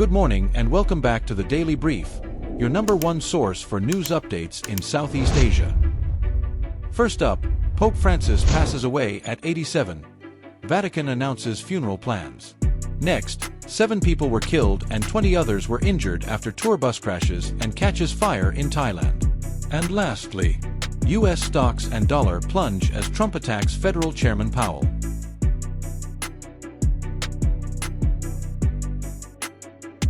Good morning and welcome back to the Daily Brief, your number one source for news updates in Southeast Asia. First up, Pope Francis passes away at 87. Vatican announces funeral plans. Next, 7 people were killed and 20 others were injured after tour bus crashes and catches fire in Thailand. And lastly, U.S. stocks and dollar plunge as Trump attacks Federal Chairman Powell.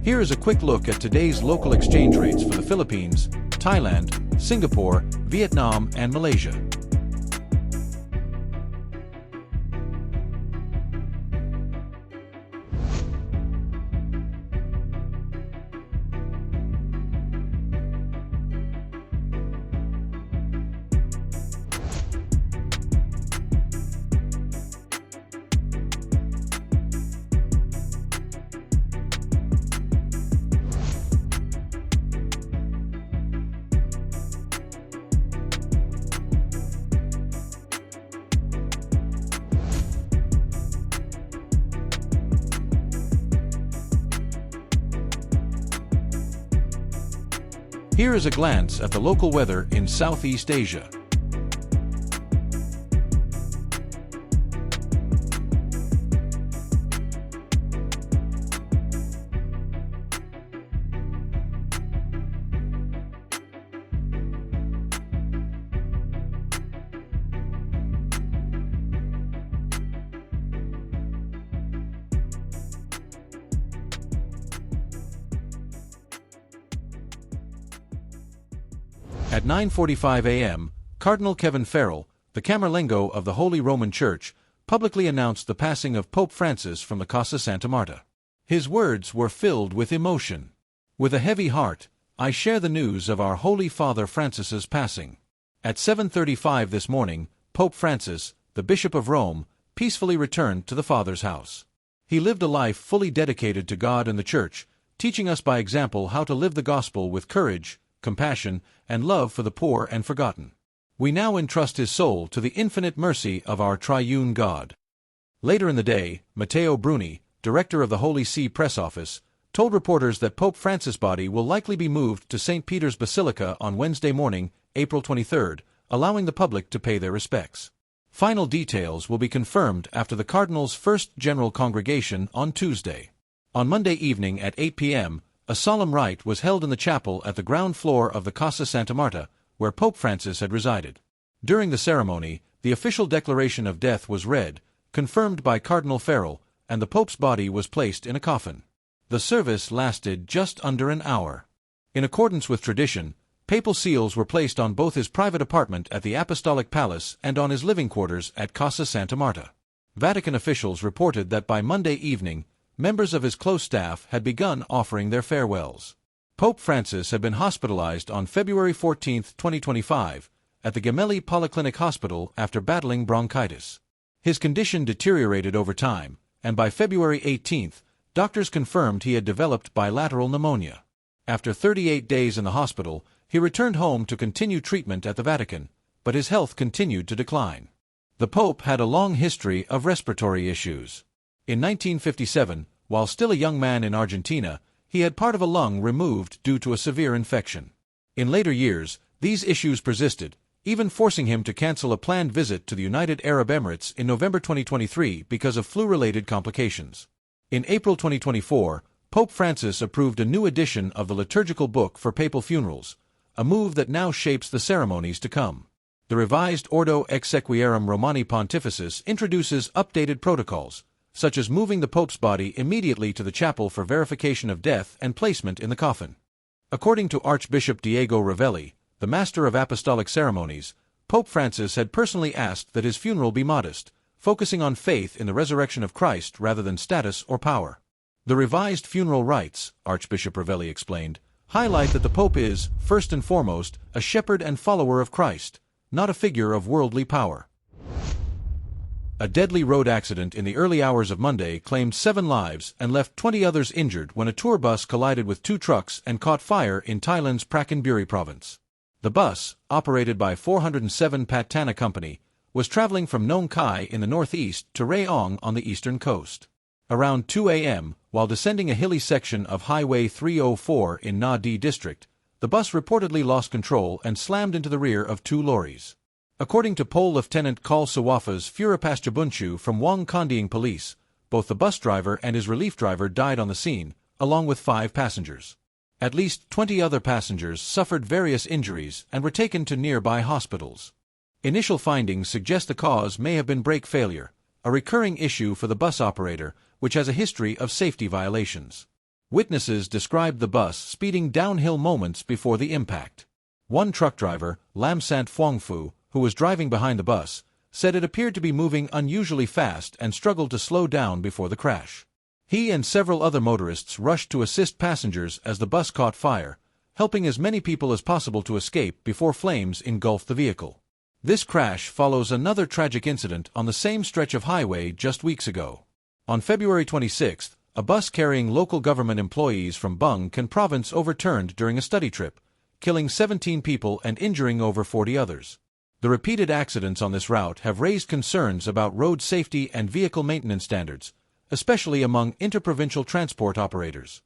Here is a quick look at today's local exchange rates for the Philippines, Thailand, Singapore, Vietnam, and Malaysia. Here is a glance at the local weather in Southeast Asia. At 9:45 a.m., Cardinal Kevin Farrell, the Camerlengo of the Holy Roman Church, publicly announced the passing of Pope Francis from the Casa Santa Marta. His words were filled with emotion. "With a heavy heart, I share the news of our Holy Father Francis's passing." At 7:35 this morning, Pope Francis, the Bishop of Rome, peacefully returned to the Father's house. He lived a life fully dedicated to God and the Church, teaching us by example how to live the gospel with courage, compassion, and love for the poor and forgotten. We now entrust his soul to the infinite mercy of our triune God. Later in the day, Matteo Bruni, director of the Holy See Press Office, told reporters that Pope Francis' body will likely be moved to St. Peter's Basilica on Wednesday morning, April 23, allowing the public to pay their respects. Final details will be confirmed after the Cardinal's first general congregation on Tuesday. On Monday evening at 8 p.m., a solemn rite was held in the chapel at the ground floor of the Casa Santa Marta, where Pope Francis had resided. During the ceremony, the official declaration of death was read, confirmed by Cardinal Farrell, and the Pope's body was placed in a coffin. The service lasted just under an hour. In accordance with tradition, papal seals were placed on both his private apartment at the Apostolic Palace and on his living quarters at Casa Santa Marta. Vatican officials reported that by Monday evening, members of his close staff had begun offering their farewells. Pope Francis had been hospitalized on February 14, 2025, at the Gemelli Polyclinic Hospital after battling bronchitis. His condition deteriorated over time, and by February 18, doctors confirmed he had developed bilateral pneumonia. After 38 days in the hospital, he returned home to continue treatment at the Vatican, but his health continued to decline. The Pope had a long history of respiratory issues. In 1957, while still a young man in Argentina, he had part of a lung removed due to a severe infection. In later years, these issues persisted, even forcing him to cancel a planned visit to the United Arab Emirates in November 2023 because of flu-related complications. In April 2024, Pope Francis approved a new edition of the liturgical book for papal funerals, a move that now shapes the ceremonies to come. The revised Ordo Exequiarum Romani Pontificis introduces updated protocols, such as moving the Pope's body immediately to the chapel for verification of death and placement in the coffin. According to Archbishop Diego Ravelli, the master of apostolic ceremonies, Pope Francis had personally asked that his funeral be modest, focusing on faith in the resurrection of Christ rather than status or power. The revised funeral rites, Archbishop Ravelli explained, highlight that the Pope is, first and foremost, a shepherd and follower of Christ, not a figure of worldly power. A deadly road accident in the early hours of Monday claimed 7 lives and left 20 others injured when a tour bus collided with 2 trucks and caught fire in Thailand's Prachinburi province. The bus, operated by 407 Patana Company, was traveling from Nong Khai in the northeast to Rayong on the eastern coast. Around 2 a.m., while descending a hilly section of Highway 304 in Na Di district, the bus reportedly lost control and slammed into the rear of 2 lorries. According to Pole Lieutenant Kal Sawafa's Furapasjabunchu from Wang Kandiang Police, both the bus driver and his relief driver died on the scene, along with 5 passengers. At least 20 other passengers suffered various injuries and were taken to nearby hospitals. Initial findings suggest the cause may have been brake failure, a recurring issue for the bus operator, which has a history of safety violations. Witnesses described the bus speeding downhill moments before the impact. One truck driver, Lamsant Phuongphu, who was driving behind the bus, said it appeared to be moving unusually fast and struggled to slow down before the crash. He and several other motorists rushed to assist passengers as the bus caught fire, helping as many people as possible to escape before flames engulfed the vehicle. This crash follows another tragic incident on the same stretch of highway just weeks ago. On February 26, a bus carrying local government employees from Bang Can province overturned during a study trip, killing 17 people and injuring over 40 others. The repeated accidents on this route have raised concerns about road safety and vehicle maintenance standards, especially among interprovincial transport operators.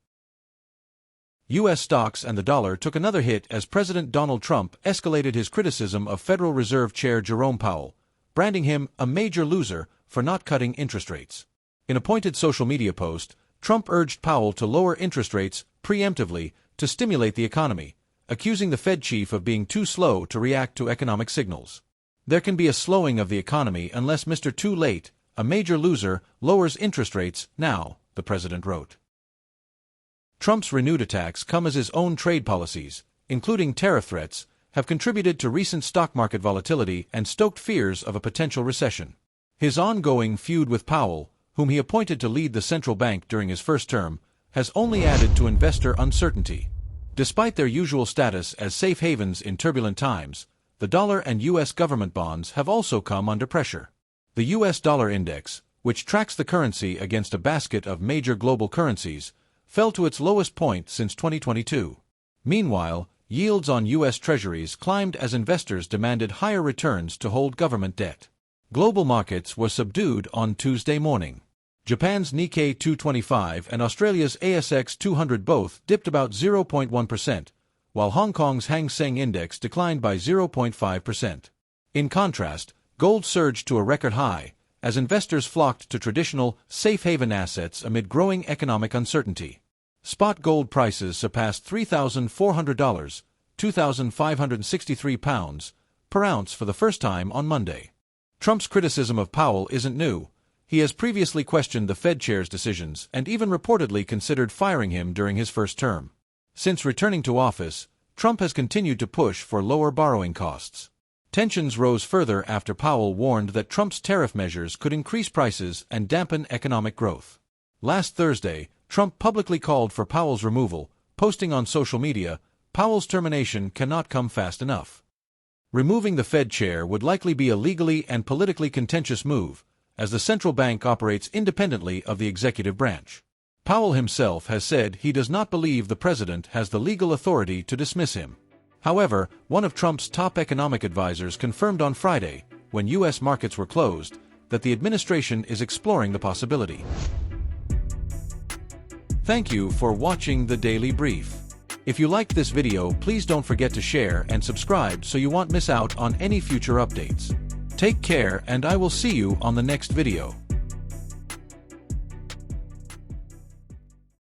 U.S. stocks and the dollar took another hit as President Donald Trump escalated his criticism of Federal Reserve Chair Jerome Powell, branding him a major loser for not cutting interest rates. In a pointed social media post, Trump urged Powell to lower interest rates preemptively to stimulate the economy, accusing the Fed chief of being too slow to react to economic signals. There can be a slowing of the economy unless Mr. Too Late, a major loser, lowers interest rates now, the president wrote. Trump's renewed attacks come as his own trade policies, including tariff threats, have contributed to recent stock market volatility and stoked fears of a potential recession. His ongoing feud with Powell, whom he appointed to lead the central bank during his first term, has only added to investor uncertainty. Despite their usual status as safe havens in turbulent times, the dollar and U.S. government bonds have also come under pressure. The U.S. dollar index, which tracks the currency against a basket of major global currencies, fell to its lowest point since 2022. Meanwhile, yields on U.S. Treasuries climbed as investors demanded higher returns to hold government debt. Global markets were subdued on Tuesday morning. Japan's Nikkei 225 and Australia's ASX 200 both dipped about 0.1%, while Hong Kong's Hang Seng Index declined by 0.5%. In contrast, gold surged to a record high, as investors flocked to traditional, safe haven assets amid growing economic uncertainty. Spot gold prices surpassed $3,400, £2,563 per ounce for the first time on Monday. Trump's criticism of Powell isn't new. He has previously questioned the Fed chair's decisions and even reportedly considered firing him during his first term. Since returning to office, Trump has continued to push for lower borrowing costs. Tensions rose further after Powell warned that Trump's tariff measures could increase prices and dampen economic growth. Last Thursday, Trump publicly called for Powell's removal, posting on social media, "Powell's termination cannot come fast enough." Removing the Fed chair would likely be a legally and politically contentious move, as the central bank operates independently of the executive branch. Powell himself has said he does not believe the president has the legal authority to dismiss him. However, one of Trump's top economic advisors confirmed on Friday, when U.S. markets were closed, that the administration is exploring the possibility. Thank you for watching the Daily Brief. If you liked this video, please don't forget to share and subscribe so you won't miss out on any future updates. Take care, and I will see you on the next video.